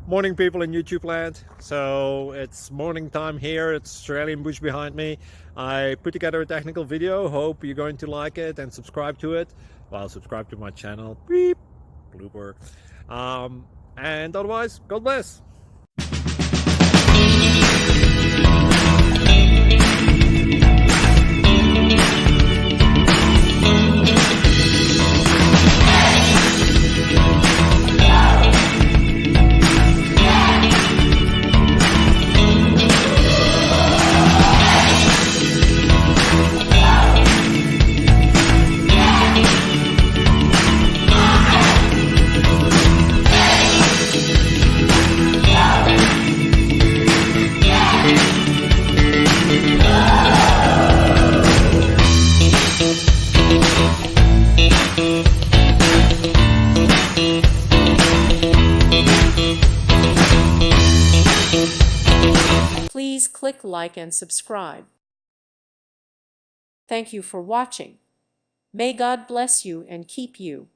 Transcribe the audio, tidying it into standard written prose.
Morning, people in YouTube land. So it's morning time here. It's Australian bush behind me. I put together a technical video. Hope you're going to like it and subscribe to it. Well, subscribe to my channel. Beep, blooper. And otherwise, God bless. Please click like and subscribe. Thank you for watching. May God bless you and keep you.